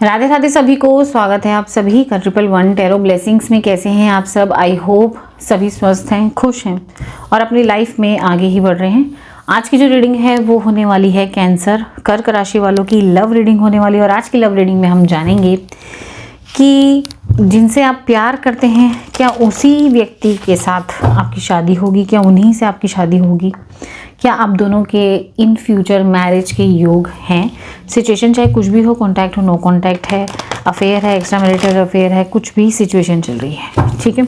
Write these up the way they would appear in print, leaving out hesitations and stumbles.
राधे राधे सभी को, स्वागत है आप सभी का 111 टैरो ब्लेसिंग्स में। कैसे हैं आप सब? आई होप सभी स्वस्थ हैं, खुश हैं और अपनी लाइफ में आगे ही बढ़ रहे हैं। आज की जो रीडिंग है वो होने वाली है कैंसर कर्क राशि वालों की लव रीडिंग होने वाली है। और आज की लव रीडिंग में हम जानेंगे कि जिनसे आप प्यार करते हैं, क्या उसी व्यक्ति के साथ आपकी शादी होगी, क्या उन्हीं से आपकी शादी होगी, क्या आप दोनों के इन फ्यूचर मैरिज के योग हैं। सिचुएशन चाहे कुछ भी हो, कांटेक्ट हो, नो कांटेक्ट है, अफेयर है, एक्स्ट्रा मैरिटल अफेयर है, कुछ भी सिचुएशन चल रही है, ठीक है।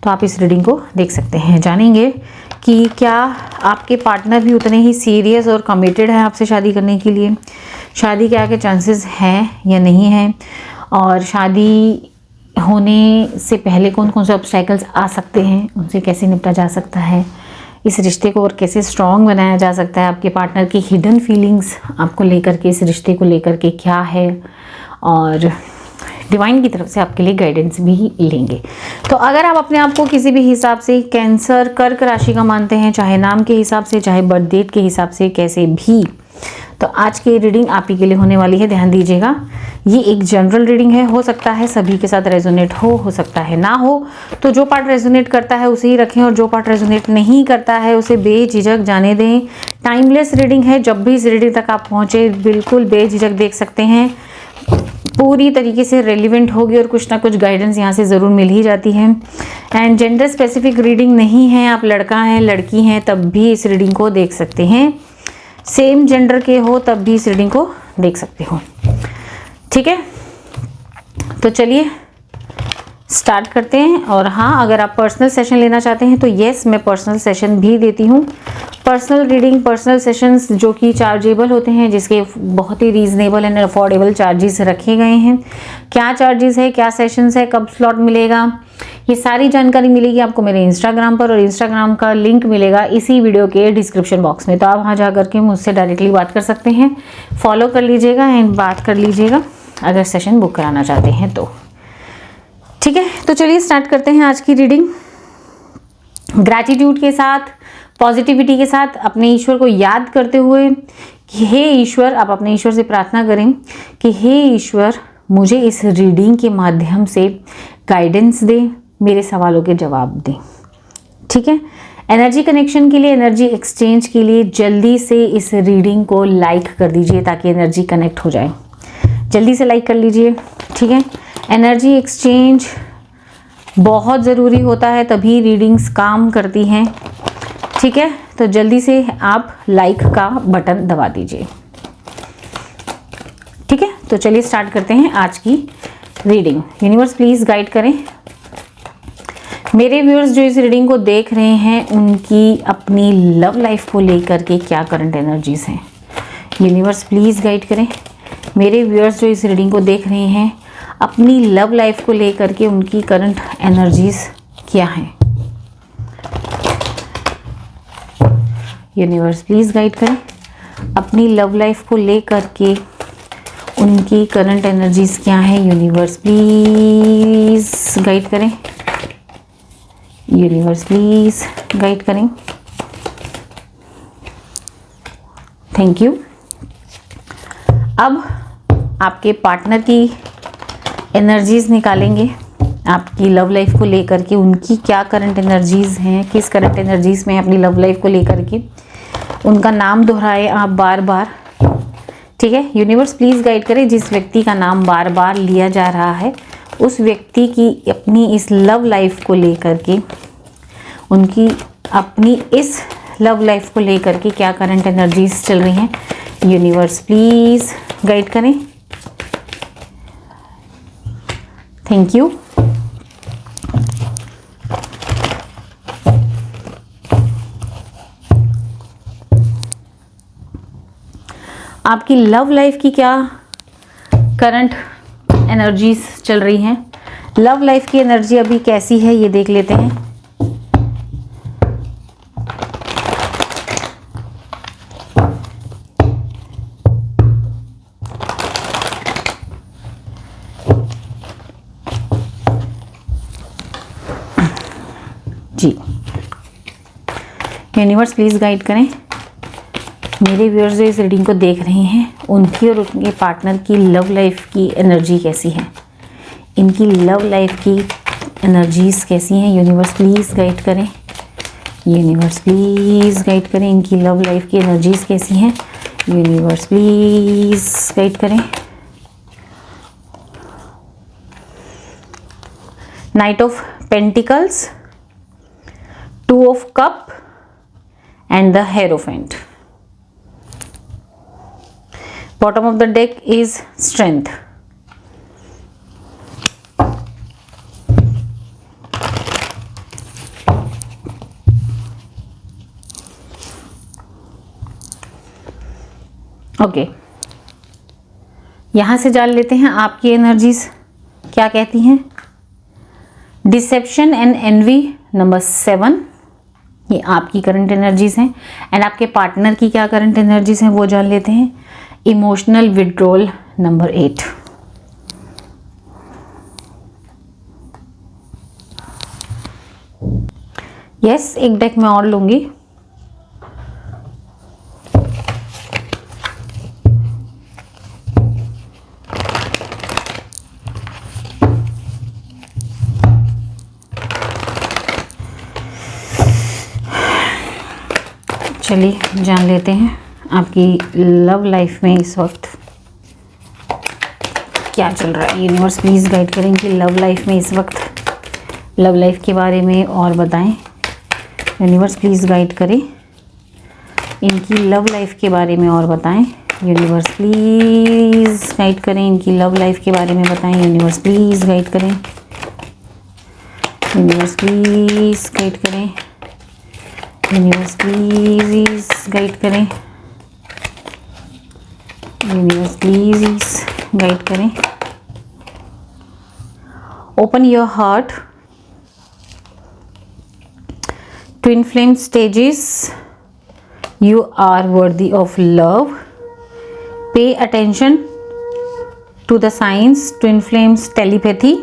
तो आप इस रीडिंग को देख सकते हैं। जानेंगे कि क्या आपके पार्टनर भी उतने ही सीरियस और कमिटेड है आपसे शादी करने के लिए, शादी के आगे चांसेस हैं या नहीं हैं, और शादी होने से पहले कौन कौन से ऑब्स्टैकल्स आ सकते हैं, उनसे कैसे निपटा जा सकता है, इस रिश्ते को और कैसे स्ट्रॉन्ग बनाया जा सकता है, आपके पार्टनर की हिडन फीलिंग्स आपको लेकर के, इस रिश्ते को लेकर के क्या है, और डिवाइन की तरफ से आपके लिए गाइडेंस भी लेंगे। तो अगर आप अपने आप को किसी भी हिसाब से कैंसर कर्क राशि का मानते हैं, चाहे नाम के हिसाब से, चाहे बर्थ डेट के हिसाब से, कैसे भी, तो आज की रीडिंग आप ही के लिए होने वाली है। ध्यान दीजिएगा, ये एक जनरल रीडिंग है, हो सकता है सभी के साथ रेजोनेट हो सकता है ना हो। तो जो पार्ट रेजोनेट करता है उसे ही रखें, और जो पार्ट रेजोनेट नहीं करता है उसे बेझिझक जाने दें। टाइमलेस रीडिंग है, जब भी इस रीडिंग तक आप पहुंचे बिल्कुल बेझिझक देख सकते हैं, पूरी तरीके से रेलिवेंट होगी और कुछ ना कुछ गाइडेंस यहाँ से ज़रूर मिल ही जाती है। एंड जेंडर स्पेसिफिक रीडिंग नहीं है, आप लड़का हैं लड़की हैं तब भी इस रीडिंग को देख सकते हैं, सेम जेंडर के हो तब भी इस रीडिंग को देख सकते हो, ठीक है। तो चलिए स्टार्ट करते हैं। और हाँ, अगर आप पर्सनल सेशन लेना चाहते हैं तो येस, मैं पर्सनल सेशन भी देती हूँ। पर्सनल रीडिंग, पर्सनल सेशंस जो कि चार्जेबल होते हैं, जिसके बहुत ही रीजनेबल एंड अफोर्डेबल चार्जेस रखे गए हैं। क्या चार्जेस है, क्या सेशंस है, कब स्लॉट मिलेगा, ये सारी जानकारी मिलेगी आपको मेरे इंस्टाग्राम पर, और इंस्टाग्राम का लिंक मिलेगा इसी वीडियो के डिस्क्रिप्शन बॉक्स में। तो आप वहाँ जा करके मुझसे डायरेक्टली बात कर सकते हैं, फॉलो कर लीजिएगा एंड बात कर लीजिएगा अगर सेशन बुक कराना चाहते हैं तो, ठीक है। तो चलिए स्टार्ट करते हैं आज की रीडिंग। ग्रैटिट्यूड के साथ, पॉजिटिविटी के साथ, अपने ईश्वर को याद करते हुए कि हे ईश्वर, आप अपने ईश्वर से प्रार्थना करें कि हे ईश्वर, मुझे इस रीडिंग के माध्यम से गाइडेंस दे, मेरे सवालों के जवाब दें, ठीक है। एनर्जी कनेक्शन के लिए, एनर्जी एक्सचेंज के लिए जल्दी से इस रीडिंग को लाइक कर दीजिए ताकि एनर्जी कनेक्ट हो जाए। जल्दी से लाइक कर लीजिए, ठीक है। एनर्जी एक्सचेंज बहुत ज़रूरी होता है, तभी रीडिंग्स काम करती हैं, ठीक है। तो जल्दी से आप लाइक का बटन दबा दीजिए, ठीक है। तो चलिए स्टार्ट करते हैं आज की रीडिंग। यूनिवर्स प्लीज़ गाइड करें मेरे व्यूअर्स जो इस रीडिंग को देख रहे हैं, उनकी अपनी लव लाइफ को लेकर के क्या करंट एनर्जीज हैं। यूनिवर्स प्लीज़ गाइड करें मेरे व्यूअर्स जो इस रीडिंग को देख रहे हैं, अपनी लव लाइफ को लेकर के उनकी करंट एनर्जीज क्या हैं। यूनिवर्स प्लीज़ गाइड करें अपनी लव लाइफ को लेकर के उनकी करंट एनर्जीज क्या हैं। यूनिवर्स प्लीज़ गाइड करें, यूनिवर्स प्लीज़ गाइड करें। Thank you. अब आपके पार्टनर की एनर्जीज निकालेंगे, आपकी लव लाइफ को लेकर के उनकी क्या करंट एनर्जीज हैं, किस करंट एनर्जीज में अपनी लव लाइफ को लेकर के। उनका नाम दोहराए आप बार बार, ठीक है। यूनिवर्स प्लीज़ गाइड करें जिस व्यक्ति का नाम बार बार लिया जा रहा है, उस व्यक्ति की अपनी इस लव लाइफ को लेकर के, उनकी अपनी इस लव लाइफ को लेकर के क्या करंट एनर्जीज चल रही हैं। यूनिवर्स प्लीज़ गाइड करें। Thank you. आपकी लव लाइफ की क्या करंट एनर्जीज चल रही हैं, लव लाइफ की एनर्जी अभी कैसी है ये देख लेते हैं। जी, यूनिवर्स प्लीज़ गाइड करें मेरे व्यूअर्स जो इस रीडिंग को देख रहे हैं, उनकी और उनके पार्टनर की लव लाइफ की एनर्जी कैसी है, इनकी लव लाइफ की एनर्जीज कैसी हैं। यूनिवर्स प्लीज़ गाइड करें, यूनिवर्स प्लीज़ गाइड करें, इनकी लव लाइफ की एनर्जीज कैसी हैं। यूनिवर्स प्लीज़ गाइड करें। Night of pentacles, 2 of cup and the hierophant. Bottom of the deck is strength. Okay, यहां से जान लेते हैं आपकी एनर्जीज क्या कहती हैं। डिसेप्शन एंड एनवी नंबर 7, ये आपकी करंट एनर्जीज हैं। एंड आपके पार्टनर की क्या करंट एनर्जीज हैं वो जान लेते हैं। Emotional withdrawal number 8। यस, एक डेक मैं और लूंगी। चलिए जान लेते हैं आपकी लव लाइफ में इस वक्त क्या चल रहा है। यूनिवर्स प्लीज़ गाइड करें कि लव लाइफ में इस वक्त लव लाइफ के बारे में और बताएं। यूनिवर्स प्लीज़ गाइड करें, इनकी लव लाइफ के बारे में और बताएं। यूनिवर्स प्लीज़ गाइड करें, इनकी लव लाइफ के बारे में बताएं। यूनिवर्स प्लीज़ गाइड करें, यूनिवर्स प्लीज़ गाइड करें, यूनिवर्स प्लीज गाइड करें, यूनिवर्स प्लीज गाइड करें। Open your heart, twin flame stages, you are worthy of love. Pay attention to the science, twin flames telepathy.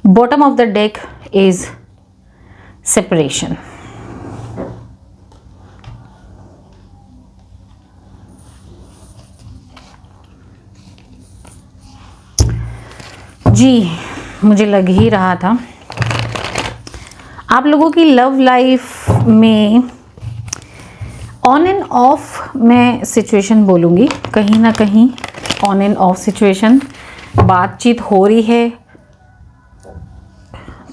Bottom of the deck is separation. जी, मुझे लग ही रहा था आप लोगों की लव लाइफ में ऑन एंड ऑफ मैं सिचुएशन बोलूँगी, कहीं ना कहीं ऑन एंड ऑफ सिचुएशन। बातचीत हो रही है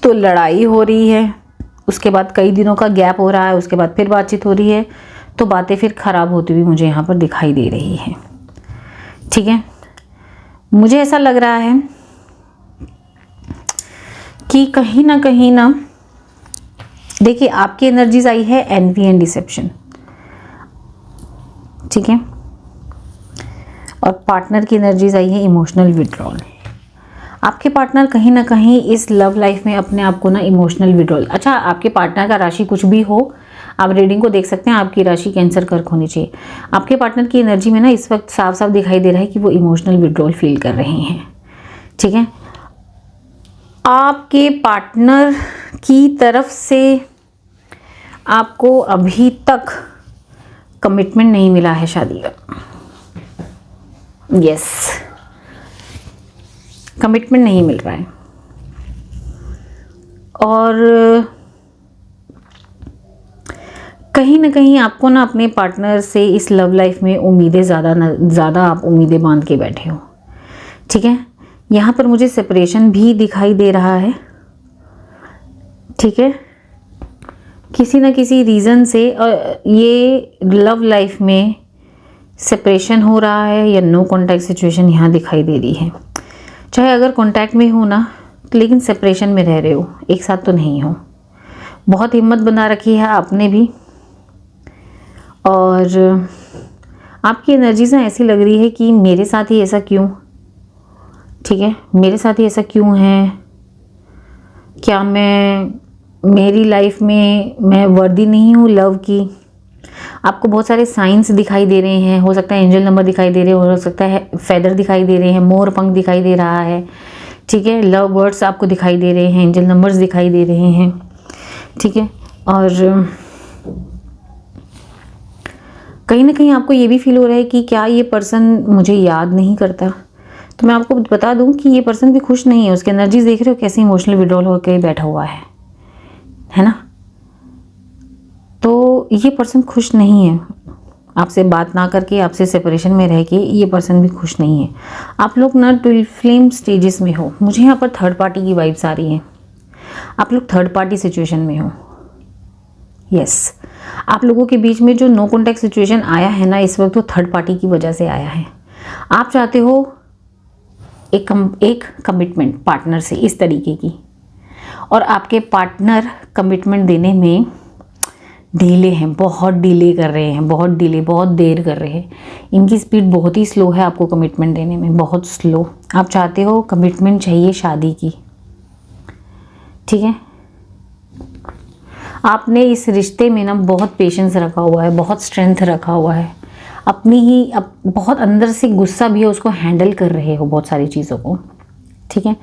तो लड़ाई हो रही है, उसके बाद कई दिनों का गैप हो रहा है, उसके बाद फिर बातचीत हो रही है, तो बातें फिर ख़राब होती हुई मुझे यहाँ पर दिखाई दे रही है। ठीक है, मुझे ऐसा लग रहा है कि कहीं ना देखिए आपकी एनर्जीज आई है एनवी एंड डिसेप्शन। ठीक है, और पार्टनर की एनर्जीज आई है इमोशनल विड्रॉल। आपके पार्टनर कहीं ना कहीं इस लव लाइफ में अपने आप को ना इमोशनल विड्रॉल, अच्छा आपके पार्टनर का राशि कुछ भी हो, आप रीडिंग को देख सकते हैं, आपकी राशि कैंसर कर्क होनी चाहिए। आपके पार्टनर की एनर्जी में ना इस वक्त साफ साफ दिखाई दे रहा है कि वो इमोशनल विड्रॉल फील कर रहे हैं। ठीक है, आपके पार्टनर की तरफ से आपको अभी तक कमिटमेंट नहीं मिला है शादी का। यस, कमिटमेंट नहीं मिल रहा है और कहीं ना कहीं आपको ना अपने पार्टनर से इस लव लाइफ में उम्मीदें ज़्यादा आप उम्मीदें बांध के बैठे हो। ठीक है, यहाँ पर मुझे सेपरेशन भी दिखाई दे रहा है। ठीक है, किसी ना किसी रीज़न से ये लव लाइफ में सेपरेशन हो रहा है या नो कांटेक्ट सिचुएशन यहाँ दिखाई दे रही है। चाहे अगर कांटेक्ट में हो ना, लेकिन सेपरेशन में रह रहे हो, एक साथ तो नहीं हो। बहुत हिम्मत बना रखी है आपने भी, और आपकी एनर्जीज ना ऐसी लग रही है कि मेरे साथ ही ऐसा क्यों। ठीक है, मेरे साथ ही ऐसा क्यों है, क्या मेरी लाइफ में मैं वर्दी नहीं हूँ लव की। आपको बहुत सारे साइंस दिखाई दे रहे हैं, हो सकता है एंजल नंबर दिखाई दे रहे हो सकता है फेदर दिखाई दे रहे हैं, मोर पंख दिखाई दे रहा है। ठीक है, लव वर्ड्स आपको दिखाई दे रहे हैं, एंजल नंबर्स दिखाई दे रहे हैं। ठीक है। और कहीं ना कहीं आपको ये भी फील हो रहा है कि क्या ये पर्सन मुझे याद नहीं करता। तो मैं आपको बता दूं कि ये पर्सन भी खुश नहीं है। उसकी एनर्जीज देख रहे हो कैसे इमोशनल विड्रॉल होकर बैठा हुआ है ना। तो ये पर्सन खुश नहीं है, आपसे बात ना करके, आपसे सेपरेशन में रह के ये पर्सन भी खुश नहीं है। आप लोग ना ट्विन फ्लेम स्टेजेस में हो। मुझे यहाँ पर थर्ड पार्टी की वाइब्स आ रही हैं। आप लोग थर्ड पार्टी सिचुएशन में हो। यस, आप लोगों के बीच में जो नो कॉन्टैक्ट सिचुएशन आया है ना इस वक्त, वो थर्ड पार्टी की वजह से आया है। आप चाहते हो एक कमिटमेंट पार्टनर से इस तरीके की, और आपके पार्टनर कमिटमेंट देने में डिले हैं, बहुत डिले कर रहे हैं, बहुत देर कर रहे हैं। इनकी स्पीड बहुत ही स्लो है आपको कमिटमेंट देने में, बहुत स्लो। आप चाहते हो कमिटमेंट चाहिए शादी की, ठीक है। आपने इस रिश्ते में ना बहुत पेशेंस रखा हुआ है, बहुत स्ट्रेंथ रखा हुआ है, अपनी ही बहुत अंदर से गुस्सा भी है, उसको हैंडल कर रहे हो बहुत सारी चीज़ों को, ठीक है।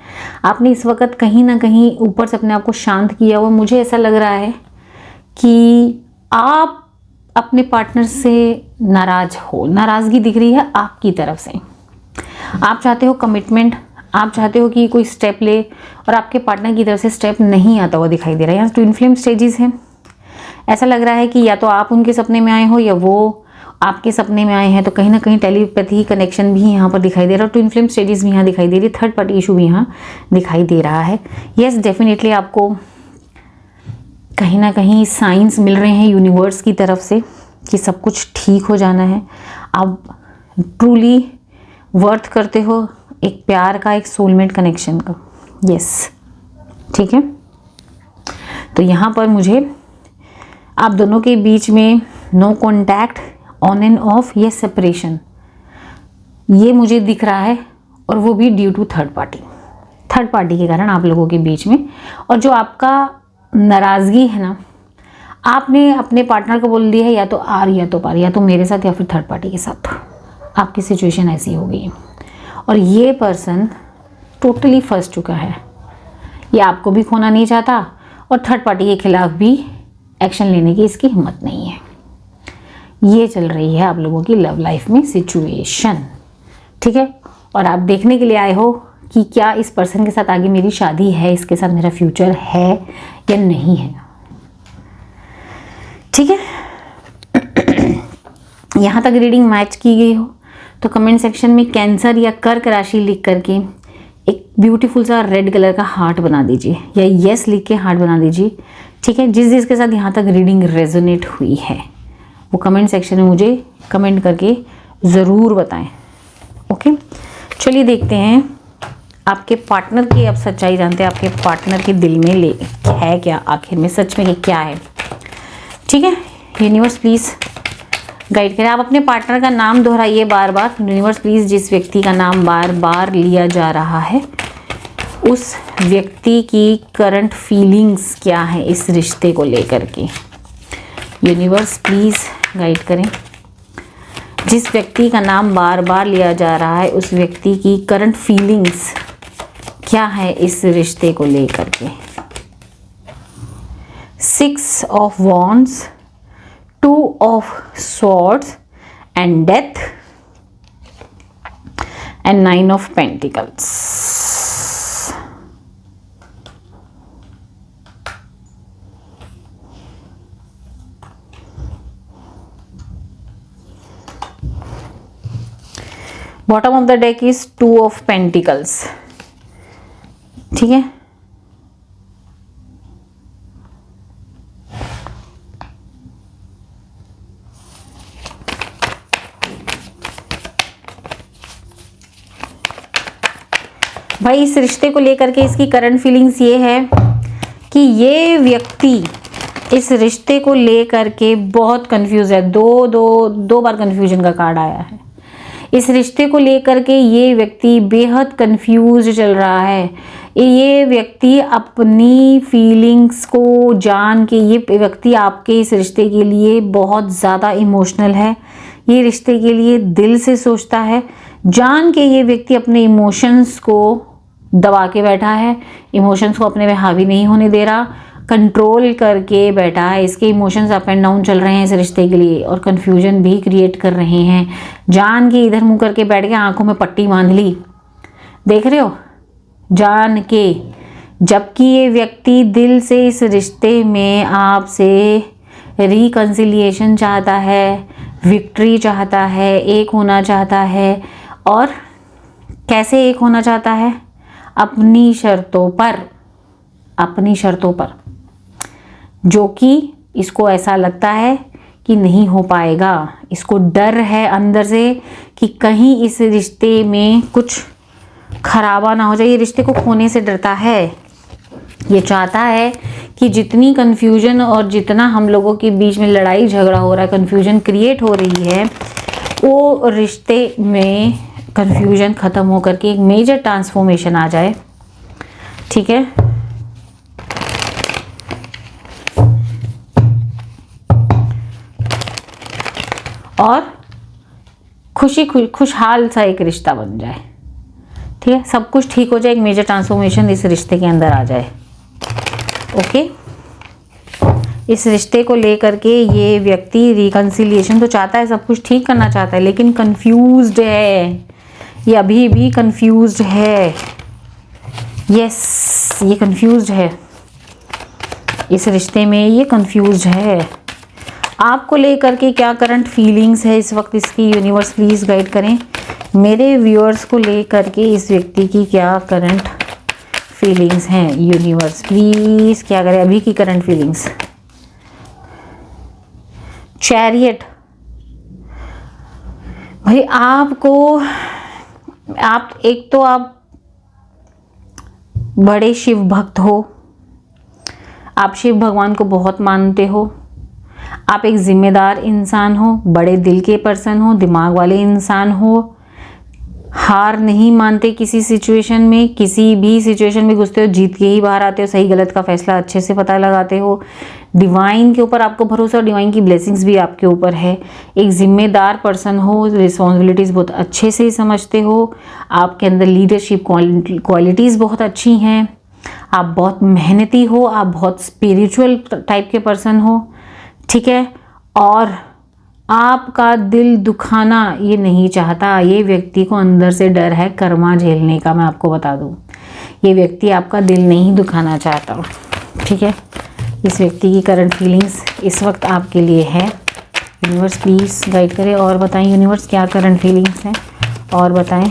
आपने इस वक्त कहीं ना कहीं ऊपर से अपने आप को शांत किया हुआ। मुझे ऐसा लग रहा है कि आप अपने पार्टनर से नाराज हो, नाराज़गी दिख रही है आपकी तरफ से। आप चाहते हो कमिटमेंट, आप चाहते हो कि कोई स्टेप ले, और आपके पार्टनर की तरफ से स्टेप नहीं आता हुआ दिखाई दे रहा है। यहाँ ट्विन फ्लेम स्टेजेस हैं। ऐसा लग रहा है कि या तो आप उनके सपने में आए हो या वो आपके सपने में आए हैं। तो कहीं ना कहीं टेलीपैथी कनेक्शन भी यहाँ पर दिखाई दे रहा है, और ट्विन फ्लेम स्टेजेस भी यहाँ दिखाई दे रही है, थर्ड पार्टी इशू भी यहाँ दिखाई दे रहा है। यस, डेफिनेटली आपको कहीं ना कहीं साइंस मिल रहे हैं यूनिवर्स की तरफ से कि सब कुछ ठीक हो जाना है। आप ट्रूली वर्थ करते हो एक प्यार का, एक सोलमेट कनेक्शन का। यस, ठीक है। तो यहाँ पर मुझे आप दोनों के बीच में no contact, on and off, ये सेपरेशन, ये मुझे दिख रहा है, और वो भी ड्यू टू थर्ड पार्टी के कारण आप लोगों के बीच में। और जो आपका नाराज़गी है ना, आपने अपने पार्टनर को बोल दिया है या तो आर या तो पार, या तो मेरे साथ या फिर थर्ड पार्टी के साथ। आपकी सिचुएशन ऐसी हो गई है, और ये पर्सन टोटली फंस चुका है। ये आपको भी खोना नहीं चाहता, और थर्ड पार्टी के खिलाफ भी एक्शन लेने की इसकी हिम्मत नहीं है। ये चल रही है आप लोगों की लव लाइफ में सिचुएशन, ठीक है। और आप देखने के लिए आए हो कि क्या इस पर्सन के साथ आगे मेरी शादी है, इसके साथ मेरा फ्यूचर है या नहीं है, ठीक है। यहाँ तक रीडिंग मैच की गई हो तो कमेंट सेक्शन में कैंसर या कर्क राशि लिख करके एक ब्यूटीफुल सा रेड कलर का हार्ट बना दीजिए, या यस लिख के हार्ट बना दीजिए, ठीक है। जिसके साथ यहाँ तक रीडिंग रेजोनेट हुई है वो कमेंट सेक्शन में मुझे कमेंट करके ज़रूर बताएं। ओके, चलिए देखते हैं आपके पार्टनर की, अब सच्चाई जानते हैं आपके पार्टनर के दिल में है क्या, आखिर में सच में क्या है, ठीक है। यूनिवर्स प्लीज़ गाइड करें। आप अपने पार्टनर का नाम दोहराइए बार बार। यूनिवर्स प्लीज़, जिस व्यक्ति का नाम बार बार लिया जा रहा है उस व्यक्ति की करंट फीलिंग्स क्या है इस रिश्ते को लेकर के। यूनिवर्स प्लीज़ गाइड करें। जिस व्यक्ति का नाम बार बार लिया जा रहा है उस व्यक्ति की करंट फीलिंग्स क्या है इस रिश्ते को लेकर के। 6 of wands, 2 of swords and death and 9 of pentacles. Bottom of the deck is 2 of pentacles, ठीक है। भाई इस रिश्ते को लेकर के इसकी करंट फीलिंग्स ये है कि ये व्यक्ति इस रिश्ते को लेकर के बहुत कंफ्यूज है। दो बार कंफ्यूजन का कार्ड आया है। इस रिश्ते को लेकर के ये व्यक्ति बेहद कंफ्यूज चल रहा है। ये व्यक्ति अपनी फीलिंग्स को जान के, ये व्यक्ति आपके इस रिश्ते के लिए बहुत ज़्यादा इमोशनल है। ये रिश्ते के लिए दिल से सोचता है, जान के ये व्यक्ति अपने इमोशंस को दबा के बैठा है, इमोशंस को अपने पे हावी नहीं होने दे रहा। कंट्रोल करके बैठा है, इसके इमोशंस अप एंड डाउन चल रहे हैं इस रिश्ते के लिए और कंफ्यूजन भी क्रिएट कर रहे हैं। जान के इधर मुंह करके बैठ गया, आंखों में पट्टी बांध ली, देख रहे हो, जान के। जबकि ये व्यक्ति दिल से इस रिश्ते में आपसे रिकंसिलिएशन चाहता है, विक्ट्री चाहता है, एक होना चाहता है। और कैसे एक होना चाहता है? अपनी शर्तों पर, अपनी शर्तों पर, जो कि इसको ऐसा लगता है कि नहीं हो पाएगा। इसको डर है अंदर से कि कहीं इस रिश्ते में कुछ खराबा ना हो जाए। ये रिश्ते को खोने से डरता है। ये चाहता है कि जितनी कन्फ्यूजन और जितना हम लोगों के बीच में लड़ाई झगड़ा हो रहा है, कन्फ्यूजन क्रिएट हो रही है, वो रिश्ते में कन्फ्यूजन ख़त्म होकर के एक मेजर ट्रांसफॉर्मेशन आ जाए। ठीक है, और खुशहाल सा एक रिश्ता बन जाए। ठीक है, सब कुछ ठीक हो जाए, एक मेजर ट्रांसफॉर्मेशन इस रिश्ते के अंदर आ जाए। ओके, इस रिश्ते को लेकर के ये व्यक्ति रिकंसिलिएशन तो चाहता है, सब कुछ ठीक करना चाहता है, लेकिन कंफ्यूज्ड है। ये अभी भी कंफ्यूज्ड है। यस, ये कंफ्यूज्ड है, इस रिश्ते में ये कंफ्यूज्ड है। आपको लेकर के क्या करंट फीलिंग्स है इस वक्त इसकी? यूनिवर्स प्लीज़ गाइड करें मेरे व्यूअर्स को लेकर के इस व्यक्ति की क्या करंट फीलिंग्स हैं। यूनिवर्स प्लीज़ क्या करें अभी की करंट फीलिंग्स। चैरियट, भाई आपको, आप एक तो आप बड़े शिव भक्त हो, आप शिव भगवान को बहुत मानते हो, आप एक जिम्मेदार इंसान हो, बड़े दिल के पर्सन हो, दिमाग वाले इंसान हो, हार नहीं मानते किसी सिचुएशन में, किसी भी सिचुएशन में घुसते हो जीत के ही बाहर आते हो, सही गलत का फैसला अच्छे से पता लगाते हो, डिवाइन के ऊपर आपको भरोसा और डिवाइन की ब्लेसिंग्स भी आपके ऊपर है, एक जिम्मेदार पर्सन हो, रिस्पॉन्सिबिलिटीज़ बहुत अच्छे से समझते हो, आपके अंदर लीडरशिप क्वालिटीज़ बहुत अच्छी हैं, आप बहुत मेहनती हो, आप बहुत स्पिरिचुअल टाइप के पर्सन हो। ठीक है, और आपका दिल दुखाना ये नहीं चाहता। ये व्यक्ति को अंदर से डर है कर्मा झेलने का। मैं आपको बता दूं, ये व्यक्ति आपका दिल नहीं दुखाना चाहता। ठीक है, इस व्यक्ति की करंट फीलिंग्स इस वक्त आपके लिए है। यूनिवर्स प्लीज़ गाइड करें और बताएं यूनिवर्स क्या करंट फीलिंग्स हैं, और बताएं।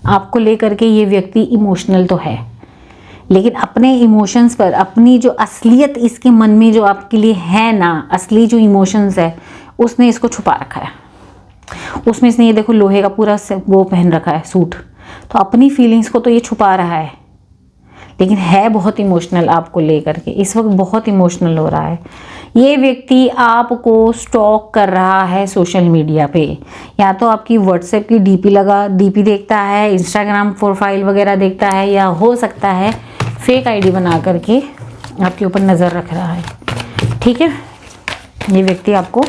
आपको लेकर के ये व्यक्ति इमोशनल तो है, लेकिन अपने इमोशंस पर, अपनी जो असलियत इसके मन में जो आपके लिए है ना, असली जो इमोशंस है, उसने इसको छुपा रखा है। उसमें इसने ये देखो लोहे का पूरा वो पहन रखा है सूट, तो अपनी फीलिंग्स को तो ये छुपा रहा है, लेकिन है बहुत इमोशनल आपको लेकर के। इस वक्त बहुत इमोशनल हो रहा है। ये व्यक्ति आपको स्टॉक कर रहा है सोशल मीडिया पे, या तो आपकी व्हाट्सएप की डीपी देखता है, इंस्टाग्राम प्रोफाइल वगैरह देखता है, या हो सकता है फेक आईडी बना करके आपके ऊपर नज़र रख रहा है। ठीक है, ये व्यक्ति आपको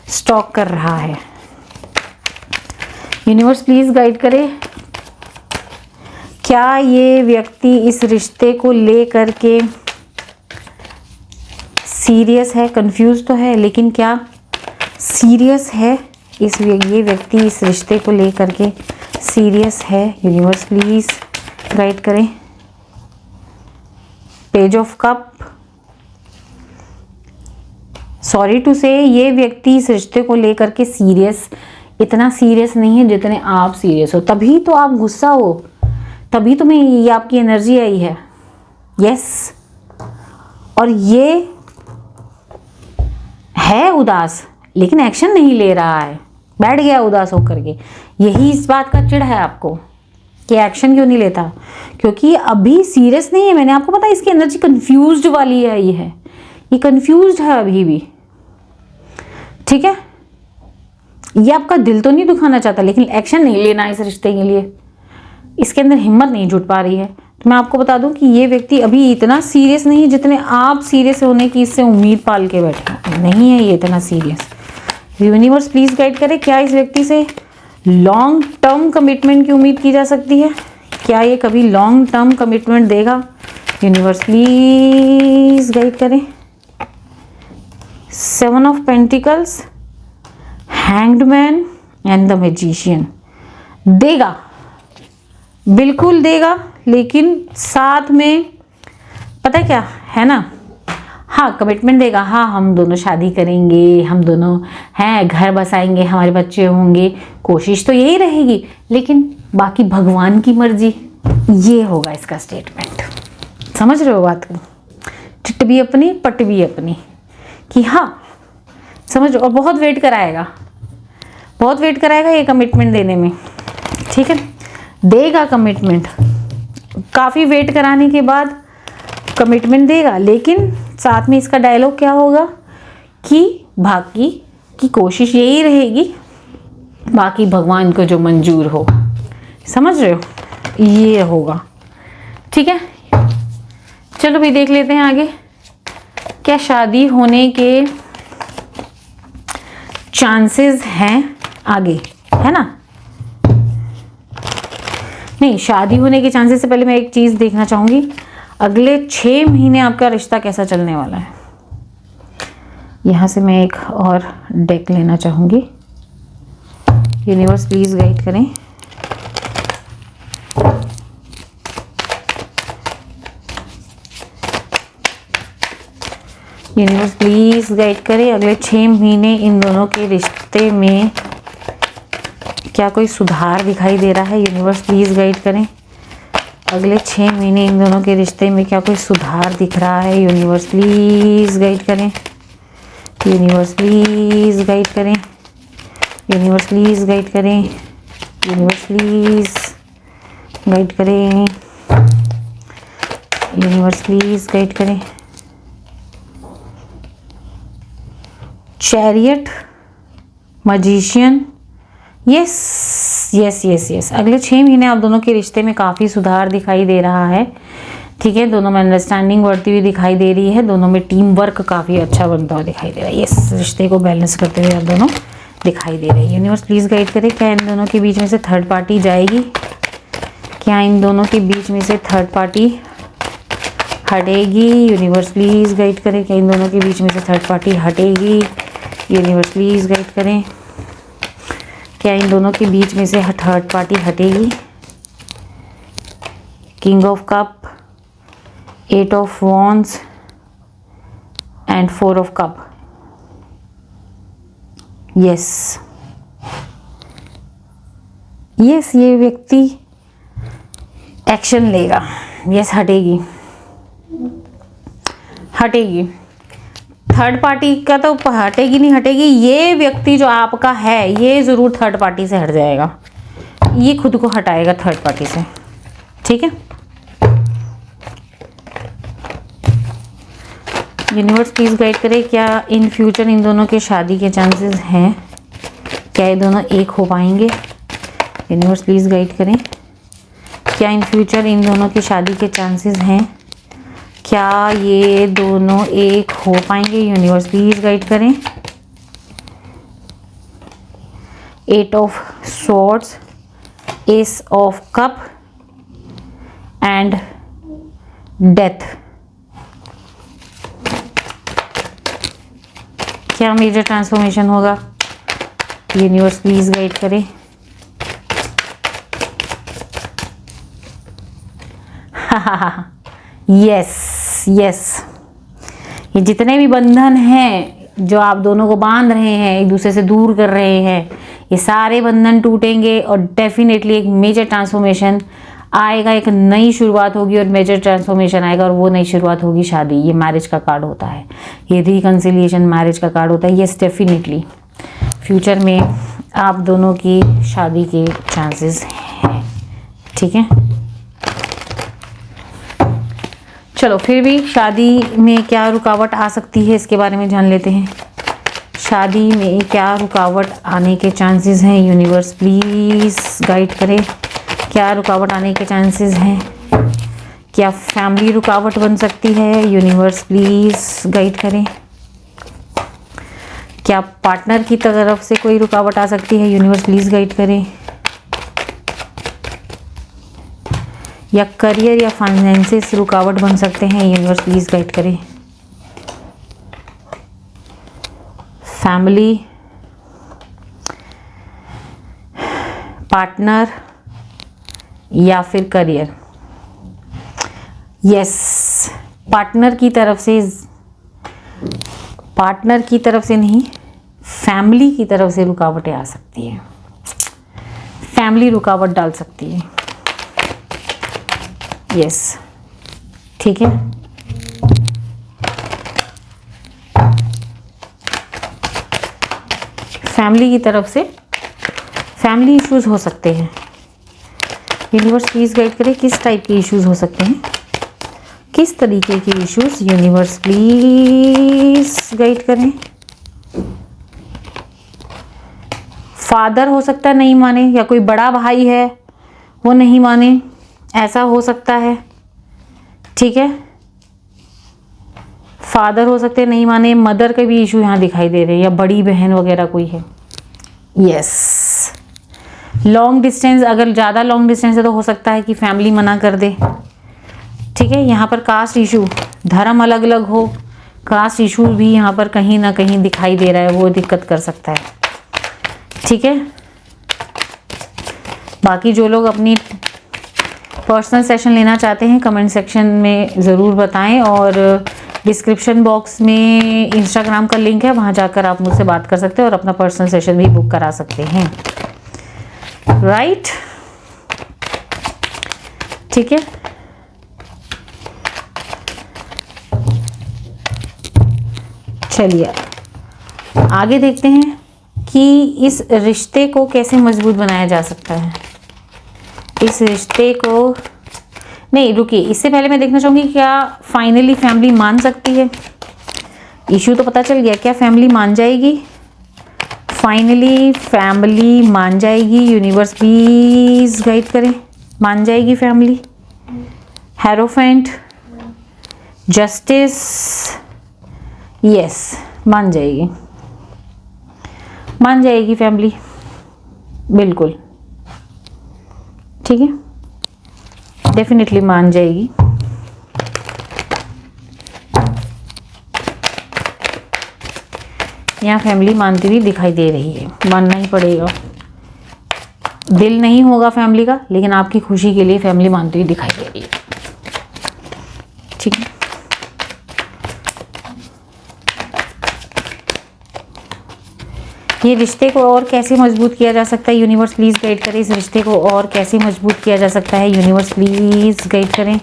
स्टॉक कर रहा है। यूनिवर्स प्लीज़ गाइड करे, क्या ये व्यक्ति इस रिश्ते को लेकर के सीरियस है? कंफ्यूज तो है, लेकिन क्या सीरियस है? ये व्यक्ति इस रिश्ते को लेकर के सीरियस है? यूनिवर्स प्लीज़ गाइड करें। Page of cup, sorry two से ये व्यक्ति इस रिश्ते को लेकर के सीरियस, इतना सीरियस नहीं है जितने आप सीरियस हो। तभी तो आप गुस्सा हो, तभी तुम्हें ये आपकी एनर्जी आई है। यस, और ये है उदास, लेकिन एक्शन नहीं ले रहा है, बैठ गया उदास होकर के। यही इस बात का चिढ़ है आपको कि एक्शन क्यों नहीं लेता, क्योंकि अभी सीरियस नहीं है। मैंने आपको पता, इसकी एनर्जी कंफ्यूज्ड वाली है। ये कंफ्यूज्ड है अभी भी। ठीक है, ये आपका दिल तो नहीं दुखाना चाहता, लेकिन एक्शन नहीं लेना इस रिश्ते के लिए, इसके अंदर हिम्मत नहीं जुट पा रही है। तो मैं आपको बता दूं कि ये व्यक्ति अभी इतना सीरियस नहीं है जितने आप सीरियस होने की इससे उम्मीद पाल के बैठे। नहीं है ये इतना सीरियस। यूनिवर्स प्लीज़ गाइड करे, क्या इस व्यक्ति से लॉन्ग टर्म कमिटमेंट की उम्मीद की जा सकती है। क्या ये कभी लॉन्ग टर्म कमिटमेंट देगा? यूनिवर्स प्लीज गाइड करें। 7 of pentacles, hanged man and the magician. देगा, बिल्कुल देगा, लेकिन साथ में पता क्या है ना, हाँ कमिटमेंट देगा, हाँ हम दोनों शादी करेंगे, हम दोनों हैं घर बसाएंगे, हमारे बच्चे होंगे, कोशिश तो यही रहेगी, लेकिन बाकी भगवान की मर्जी, ये होगा इसका स्टेटमेंट। समझ रहे हो बात को? चिट भी अपनी पट भी अपनी, कि हाँ समझ। और बहुत वेट कराएगा, बहुत वेट कराएगा ये कमिटमेंट देने में, ठीक है। देगा कमिटमेंट, काफ़ी वेट कराने के बाद कमिटमेंट देगा, लेकिन साथ में इसका डायलॉग क्या होगा कि बाकी की कोशिश यही रहेगी, बाकी भगवान को जो मंजूर हो। समझ रहे हो? ये होगा, ठीक है। चलो भाई देख लेते हैं आगे क्या शादी होने के चांसेस हैं आगे, है ना। नहीं, शादी होने के चांसेस से पहले मैं एक चीज़ देखना चाहूँगी, अगले 6 महीने आपका रिश्ता कैसा चलने वाला है। यहाँ से मैं एक और डेक लेना चाहूँगी। यूनिवर्स प्लीज़ गाइड करें। यूनिवर्स प्लीज़ गाइड करें अगले 6 महीने इन दोनों के रिश्ते में क्या कोई सुधार दिखाई दे रहा है। यूनिवर्स प्लीज़ गाइड करें अगले 6 महीने इन दोनों के रिश्ते में क्या कोई सुधार दिख रहा है। यूनिवर्स प्लीज़ गाइड करें। यूनिवर्स प्लीज़ गाइड करें। यूनिवर्स प्लीज़ गाइड करें। यूनिवर्स प्लीज़ गाइड करें। यूनिवर्स प्लीज़ गाइड करें। Chariot, magician, yes yes yes yes. अगले 6 महीने आप दोनों के रिश्ते में काफ़ी सुधार दिखाई दे रहा है, ठीक है। दोनों में अंडरस्टैंडिंग बढ़ती हुई दिखाई दे रही है, दोनों में टीम वर्क काफ़ी अच्छा बनता हुआ दिखाई दे रहा है। यस, रिश्ते को बैलेंस करते हुए आप दोनों दिखाई दे रहे हैं। यूनिवर्स प्लीज़ गाइड करें क्या इन दोनों के बीच में से थर्ड पार्टी जाएगी? क्या इन दोनों के बीच में से थर्ड पार्टी हटेगी? यूनिवर्स प्लीज़ गाइड करें क्या इन दोनों के बीच में से थर्ड पार्टी हटेगी? यूनिवर्स प्लीज़ गाइड करें क्या इन दोनों के बीच में से थर्ड पार्टी हटेगी? King of cup, 8 of wands and 4 of cup. Yes yes, ये व्यक्ति एक्शन लेगा। यस, हटेगी हटेगी। थर्ड पार्टी का तो हटेगी नहीं हटेगी, ये व्यक्ति जो आपका है ये ज़रूर थर्ड पार्टी से हट जाएगा, ये खुद को हटाएगा थर्ड पार्टी से, ठीक है। यूनिवर्स प्लीज़ गाइड करे क्या इन फ्यूचर इन दोनों के शादी के चांसेस हैं? क्या ये दोनों एक हो पाएंगे? यूनिवर्स प्लीज़ गाइड करें क्या इन फ्यूचर इन दोनों की शादी के चांसेस हैं? क्या ये दोनों एक हो पाएंगे? यूनिवर्स प्लीज़ गाइड करें। 8 of swords, S of cup and death. क्या मेजर ट्रांसफॉर्मेशन होगा? यूनिवर्स प्लीज़ गाइड करें। यस यस, ये जितने भी बंधन हैं जो आप दोनों को बांध रहे हैं, एक दूसरे से दूर कर रहे हैं, ये सारे बंधन टूटेंगे और डेफिनेटली एक मेजर ट्रांसफॉर्मेशन आएगा, एक नई शुरुआत होगी और मेजर ट्रांसफॉर्मेशन आएगा और वो नई शुरुआत होगी शादी। ये मैरिज का कार्ड होता है, ये रिकन्सिलिएशन मैरिज का कार्ड होता है। यस, डेफिनेटली फ्यूचर में आप दोनों की शादी के चांसेस हैं, ठीक है। चलो फिर भी शादी में क्या रुकावट आ सकती है इसके बारे में जान लेते हैं। शादी में क्या रुकावट आने के चांसेस हैं? यूनिवर्स प्लीज़ गाइड करें क्या रुकावट आने के चांसेस हैं? क्या फैमिली रुकावट बन सकती है? यूनिवर्स प्लीज़ गाइड करें क्या पार्टनर की तरफ से कोई रुकावट आ सकती है? यूनिवर्स प्लीज गाइड करें। या करियर या फाइनेंसेस रुकावट बन सकते हैं? यूनिवर्स प्लीज गाइड करें। फैमिली, पार्टनर या फिर करियर। यस, पार्टनर की तरफ से नहीं, फैमिली की तरफ से रुकावटें आ सकती है। फैमिली रुकावट डाल सकती है। यस, ठीक है। फैमिली की तरफ से फैमिली इश्यूज हो सकते हैं। यूनिवर्स प्लीज गाइड करें, किस टाइप के इश्यूज हो सकते हैं, किस तरीके के इश्यूज? यूनिवर्स प्लीज गाइड करें। फादर हो सकता है नहीं माने, या कोई बड़ा भाई है वो नहीं माने, ऐसा हो सकता है। ठीक है, फादर हो सकते हैं नहीं माने, मदर के भी इशू यहाँ दिखाई दे रहे हैं, या बड़ी बहन वगैरह कोई है। यस, लॉन्ग डिस्टेंस, अगर ज़्यादा लॉन्ग डिस्टेंस है तो हो सकता है कि फैमिली मना कर दे। ठीक है, यहाँ पर कास्ट इशू, धर्म अलग अलग हो, कास्ट इशू भी यहाँ पर कहीं ना कहीं दिखाई दे रहा है, वो दिक्कत कर सकता है। ठीक है, बाकी जो लोग अपनी पर्सनल सेशन लेना चाहते हैं कमेंट सेक्शन में ज़रूर बताएं, और डिस्क्रिप्शन बॉक्स में इंस्टाग्राम का लिंक है, वहाँ जाकर आप मुझसे बात कर सकते हैं और अपना पर्सनल सेशन भी बुक करा सकते हैं। राइट, ठीक है। चलिए आगे देखते हैं कि इस रिश्ते को कैसे मजबूत बनाया जा सकता है। इस रिश्ते को नहीं, रुकिए, इससे पहले मैं देखना चाहूँगी क्या फाइनली फैमिली मान सकती है। इशू तो पता चल गया, क्या फैमिली मान जाएगी? फाइनली फैमिली मान जाएगी। यूनिवर्स प्लीज गाइड करें, मान जाएगी फैमिली। हेरोफेंट, जस्टिस, यस, मान जाएगी, मान जाएगी फैमिली, बिल्कुल, ठीक है, डेफिनेटली मान जाएगी। यहाँ फैमिली मानती हुई दिखाई दे रही है, मानना ही पड़ेगा। दिल नहीं होगा फैमिली का, लेकिन आपकी खुशी के लिए फैमिली मानती हुई दिखाई दे रही है। ठीक है, ये रिश्ते को और कैसे मजबूत किया जा सकता है? यूनिवर्स प्लीज गाइड करें, इस रिश्ते को और कैसे मजबूत किया जा सकता है? यूनिवर्स प्लीज गाइड करें।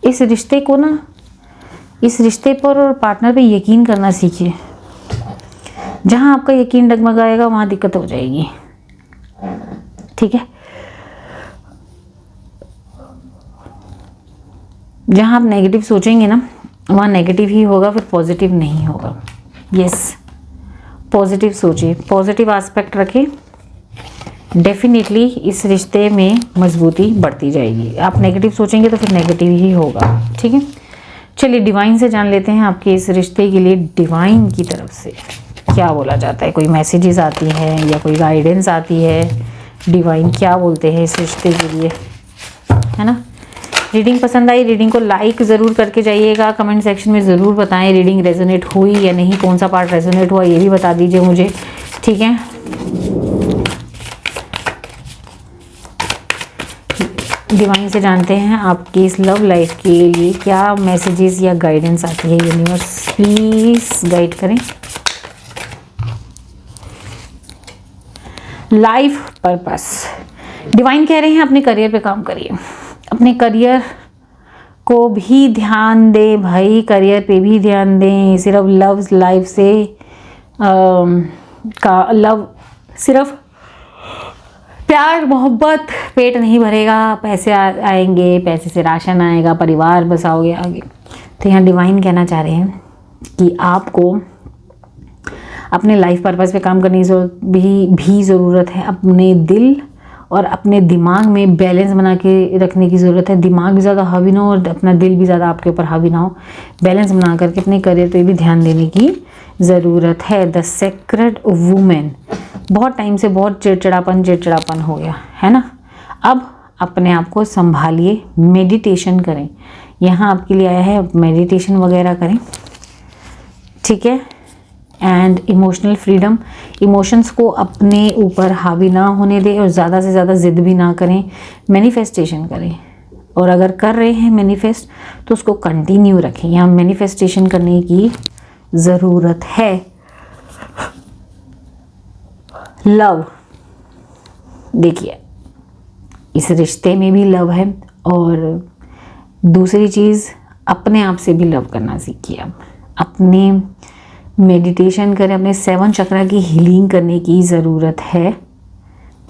इस रिश्ते को ना, इस रिश्ते पर और पार्टनर पे यकीन करना सीखिए। जहां आपका यकीन डगमगाएगा वहां दिक्कत हो जाएगी। ठीक है, जहां आप नेगेटिव सोचेंगे ना वहाँ नेगेटिव ही होगा, फिर पॉजिटिव नहीं होगा। यस, पॉजिटिव सोचिए, पॉजिटिव एस्पेक्ट रखें, डेफिनेटली इस रिश्ते में मजबूती बढ़ती जाएगी। आप नेगेटिव सोचेंगे तो फिर नेगेटिव ही होगा। ठीक है, चलिए डिवाइन से जान लेते हैं आपके इस रिश्ते के लिए डिवाइन की तरफ से क्या बोला जाता है। कोई मैसेजेस आती है या कोई गाइडेंस आती है, डिवाइन क्या बोलते हैं इस रिश्ते के लिए, है ना। रीडिंग पसंद आई, रीडिंग को लाइक ज़रूर करके जाइएगा, कमेंट सेक्शन में ज़रूर बताएं रीडिंग रेजोनेट हुई या नहीं, कौन सा पार्ट रेजोनेट हुआ ये भी बता दीजिए मुझे। ठीक है, डिवाइन से जानते हैं आपकी इस लव लाइफ के लिए क्या मैसेजेस या गाइडेंस आती है। यूनिवर्स प्लीज गाइड करें। लाइफ पर्पस, डिवाइन कह रहे हैं अपने करियर पे काम करिए, अपने करियर को भी ध्यान दें भाई, करियर पे भी ध्यान दें। सिर्फ लव लाइफ से का लव, सिर्फ प्यार मोहब्बत पेट नहीं भरेगा, पैसे आएंगे, पैसे से राशन आएगा, परिवार बसाओगे आगे। तो यहाँ डिवाइन कहना चाह रहे हैं कि आपको अपने लाइफ पर्पस पे काम करने की भी ज़रूरत है। अपने दिल और अपने दिमाग में बैलेंस बना के रखने की ज़रूरत है। दिमाग भी ज़्यादा हावी ना हो और अपना दिल भी ज़्यादा आपके ऊपर हावी ना हो। बैलेंस बना करके अपने करियर पे भी ध्यान देने की ज़रूरत है। द सेक्रेड वुमेन, बहुत टाइम से बहुत चिड़चिड़ापन हो गया है ना। अब अपने आप को संभालिए, मेडिटेशन करें। यहाँ आपके लिए आया है, मेडिटेशन वगैरह करें, ठीक है। एंड इमोशनल फ्रीडम, इमोशंस को अपने ऊपर हावी ना होने दें और ज़्यादा से ज़्यादा ज़िद भी ना करें। मैनिफेस्टेशन करें, और अगर कर रहे हैं मैनिफेस्ट तो उसको कंटिन्यू रखें। यहाँ मैनिफेस्टेशन करने की ज़रूरत है। लव, देखिए इस रिश्ते में भी लव है, और दूसरी चीज़ अपने आप से भी लव करना सीखिए। अब अपने मेडिटेशन करें, अपने 7 चक्रा की हीलिंग करने की ज़रूरत है,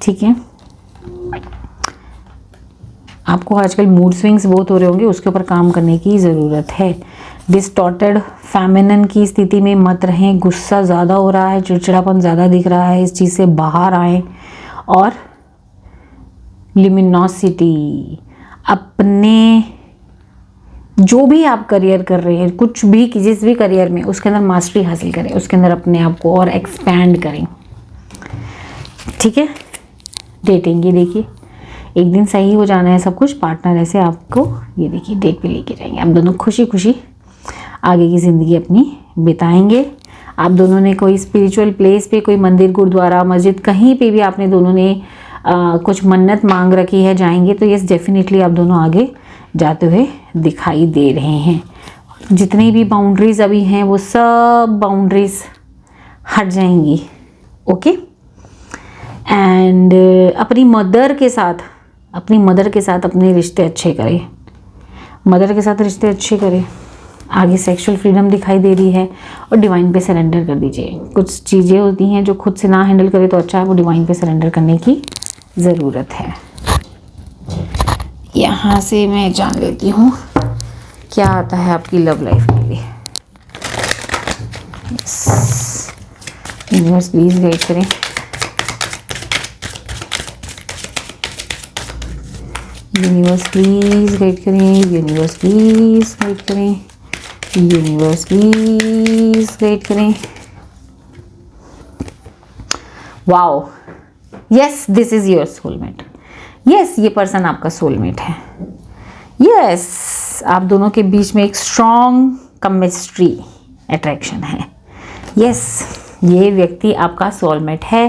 ठीक है। आपको आजकल मूड स्विंग्स बहुत हो रहे होंगे, उसके ऊपर काम करने की ज़रूरत है। डिस्टॉर्टेड फेमिनिन की स्थिति में मत रहें। गुस्सा ज़्यादा हो रहा है, चिड़चिड़ापन ज़्यादा दिख रहा है, इस चीज़ से बाहर आएँ। और लिमिनोसिटी, अपने जो भी आप करियर कर रहे हैं, कुछ भी जिस भी करियर में, उसके अंदर मास्टरी हासिल करें, उसके अंदर अपने आप को और एक्सपैंड करें, ठीक है। डेटिंग, ये देखिए एक दिन सही हो जाना है सब कुछ। पार्टनर ऐसे आपको ये देखिए डेट पे लेके जाएंगे। आप दोनों खुशी खुशी आगे की ज़िंदगी अपनी बिताएंगे। आप दोनों ने कोई स्पिरिचुअल प्लेस पे, कोई मंदिर, गुरुद्वारा, मस्जिद, कहीं पे भी आपने दोनों ने कुछ मन्नत मांग रखी है, जाएंगे तो यस डेफिनेटली आप दोनों आगे जाते हुए दिखाई दे रहे हैं। जितनी भी बाउंड्रीज अभी हैं वो सब बाउंड्रीज हट जाएंगी, ओके। एंड अपनी मदर के साथ अपने रिश्ते अच्छे करें। मदर के साथ रिश्ते अच्छे करें। आगे सेक्सुअल फ्रीडम दिखाई दे रही है, और डिवाइन पे सरेंडर कर दीजिए। कुछ चीज़ें होती हैं जो खुद से ना हैंडल करे तो अच्छा है, वो डिवाइन पे सरेंडर करने की ज़रूरत है। यहाँ से मैं जान लेती हूँ क्या आता है आपकी लव लाइफ के लिए। यूनिवर्स प्लीज गाइड करें। यूनिवर्स प्लीज गाइड करें। यूनिवर्स प्लीज गाइड करें। यूनिवर्स प्लीज गाइड करें। Wow, yes this is your soulmate. Yes, ये पर्सन आपका सोलमेट है। यस, आप दोनों के बीच में एक स्ट्रॉन्ग केमिस्ट्री, अट्रैक्शन है। यस, ये व्यक्ति आपका सोलमेट है।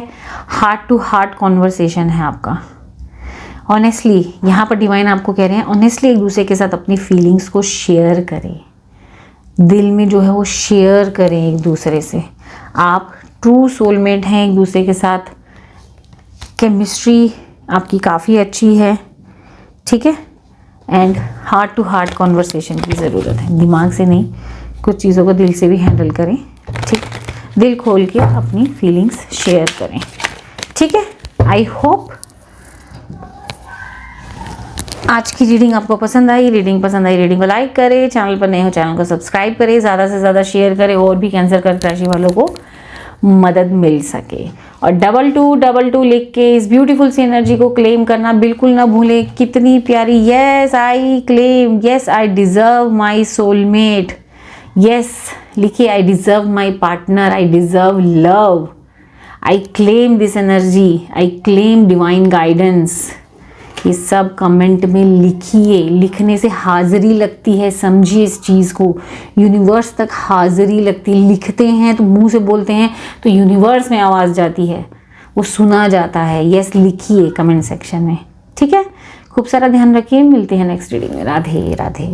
हार्ट टू हार्ट कॉन्वर्सेशन है आपका। ऑनेस्टली यहाँ पर डिवाइन आपको कह रहे हैं, ऑनेस्टली एक दूसरे के साथ अपनी फीलिंग्स को शेयर करें। दिल में जो है वो शेयर करें एक दूसरे से। आप ट्रू सोलमेट हैं एक दूसरे के साथ। केमिस्ट्री आपकी काफ़ी अच्छी है, ठीक है। And heart to heart conversation की ज़रूरत है। दिमाग से नहीं, कुछ चीज़ों को दिल से भी हैंडल करें, ठीक। दिल खोल के अपनी फीलिंग्स शेयर करें, ठीक है। आई होप आज की रीडिंग आपको पसंद आई। रीडिंग को लाइक करें। चैनल पर नए हो चैनल को सब्सक्राइब करें। ज़्यादा से ज़्यादा शेयर करें, और भी कैंसर कर्क राशि वालों को मदद मिल सके। और 2222 लिख के इस ब्यूटीफुल सी एनर्जी को क्लेम करना बिल्कुल ना भूलें। कितनी प्यारी। Yes I claim, yes I deserve my soulmate. Yes लिखिए, I deserve my partner, I deserve love, I claim this energy, I claim divine guidance. ये सब कमेंट में लिखिए। लिखने से हाजिरी लगती है, समझिए इस चीज़ को। यूनिवर्स तक हाजिरी लगती है। लिखते हैं तो मुंह से बोलते हैं तो यूनिवर्स में आवाज़ जाती है, वो सुना जाता है। यस लिखिए कमेंट सेक्शन में, ठीक है। खूब सारा ध्यान रखिए। मिलते हैं नेक्स्ट रीडिंग में। राधे राधे।